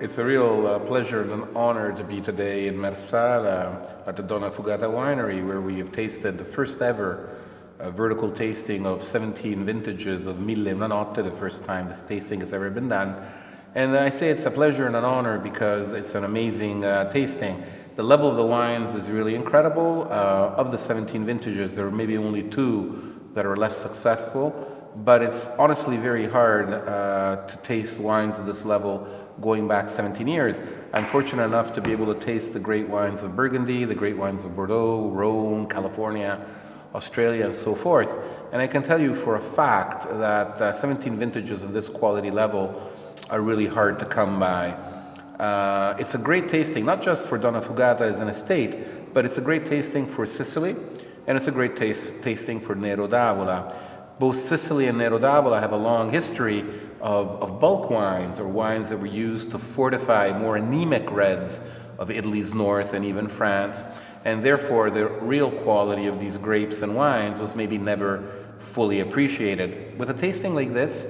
It's a real pleasure and an honor to be today in Marsala at the Donnafugata winery, where we have tasted the first ever vertical tasting of 17 vintages of Mille, Notte, the first time this tasting has ever been done. And I say it's a pleasure and an honor because it's an amazing tasting. The level of the wines is really incredible. Of the 17 vintages, there are maybe only 2 that are less successful, but it's honestly very hard to taste wines of this level going back 17 years. I'm fortunate enough to be able to taste the great wines of Burgundy, the great wines of Bordeaux, Rhone, California, Australia, and so forth. And I can tell you for a fact that 17 vintages of this quality level are really hard to come by. It's a great tasting, not just for Donnafugata as an estate, but it's a great tasting for Sicily, and it's a great tasting for Nero d'Avola. Both Sicily and Nero d'Avola have a long history of bulk wines, or wines that were used to fortify more anemic reds of Italy's north and even France, and therefore the real quality of these grapes and wines was maybe never fully appreciated. With a tasting like this,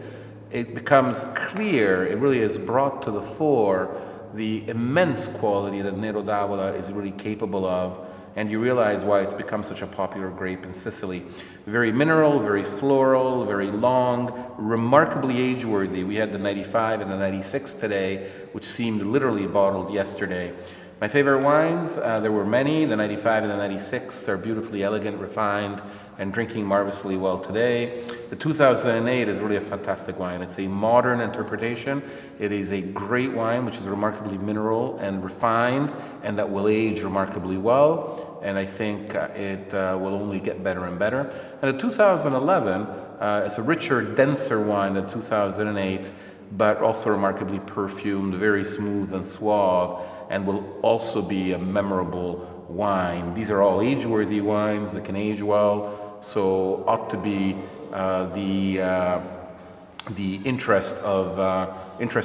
it becomes clear, it really is brought to the fore, the immense quality that Nero d'Avola is really capable of, and you realize why it's become such a popular grape in Sicily. Very mineral, very floral, very long, remarkably age-worthy. We had the 95 and the 96 today, which seemed literally bottled yesterday. My favorite wines, there were many. The 95 and the 96 are beautifully elegant, refined, and drinking marvelously well today. The 2008 is really a fantastic wine. It's a modern interpretation. It is a great wine, which is remarkably mineral and refined, and that will age remarkably well. And I think it will only get better and better. And the 2011 is a richer, denser wine than 2008, but also remarkably perfumed, very smooth and suave, and will also be a memorable wine. These are all age-worthy wines that can age well, so ought to be the interest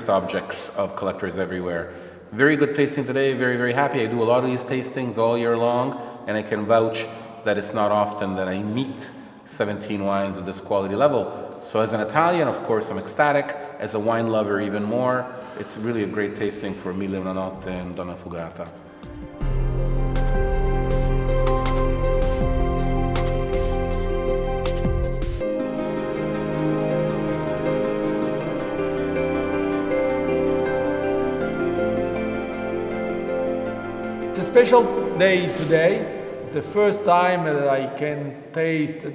objects of collectors everywhere. Very good tasting today, very, very happy. I do a lot of these tastings all year long, and I can vouch that it's not often that I meet 17 wines of this quality level. So as an Italian, of course, I'm ecstatic. As a wine lover, even more. It's really a great tasting for Mille, Notte and Donnafugata. It's a special day today. It's the first time that I can taste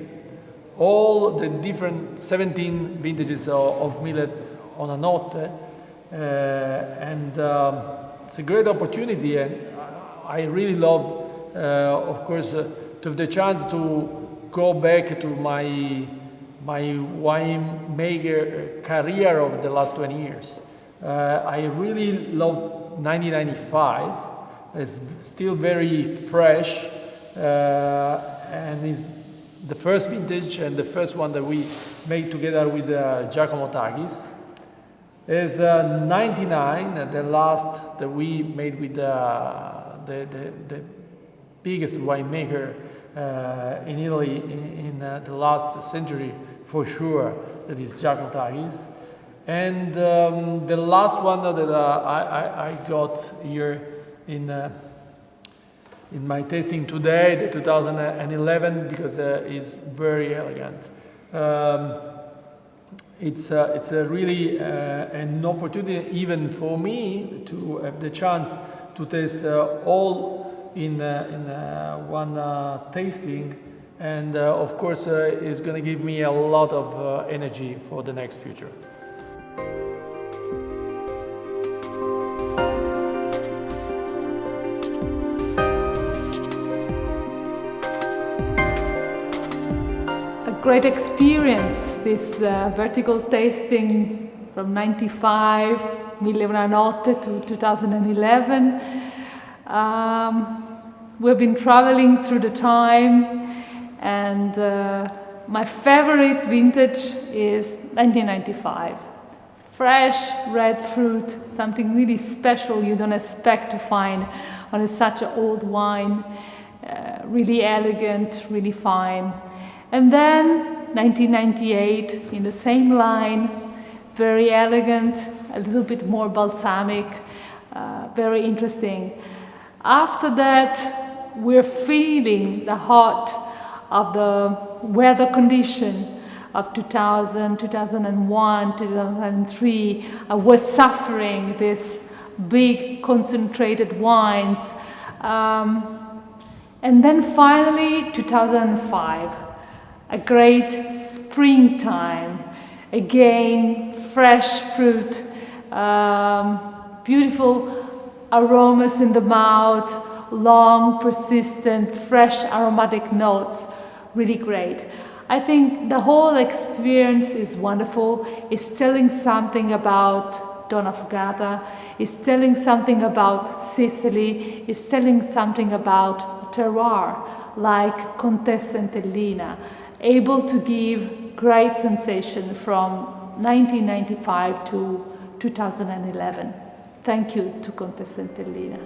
all the different 17 vintages of Mille on a Notte, and it's a great opportunity, and I really love, of course, to have the chance to go back to my winemaker career of the last 20 years. I really love 1995. It's still very fresh, and it's the first vintage and the first one that we made together with Giacomo Taghis. Is 99, the last that we made with the biggest winemaker in Italy in the last century, for sure, that is Giacomo Taghis. And the last one that I got here in my tasting today, the 2011, because it's very elegant. It's a really an opportunity even for me to have the chance to taste all in one tasting, and of course it's going to give me a lot of energy for the next future. Great experience, this vertical tasting from 95, Mille Notte to 2011. We've been traveling through the time, and my favorite vintage is 1995. Fresh red fruit, something really special you don't expect to find on such an old wine. Really elegant, really fine. And then 1998, in the same line, very elegant, a little bit more balsamic, very interesting. After that, we're feeling the hot of the weather condition of 2000, 2001, 2003. I was suffering this big concentrated wines. And then finally, 2005, a great springtime. Again, fresh fruit, beautiful aromas in the mouth, long, persistent, fresh aromatic notes. Really great. I think the whole experience is wonderful. It's telling something about Donnafugata. It's telling something about Sicily. It's telling something about terroir, like Contessa Entellina, able to give great sensation from 1995 to 2011. Thank you to Contessa Entellina.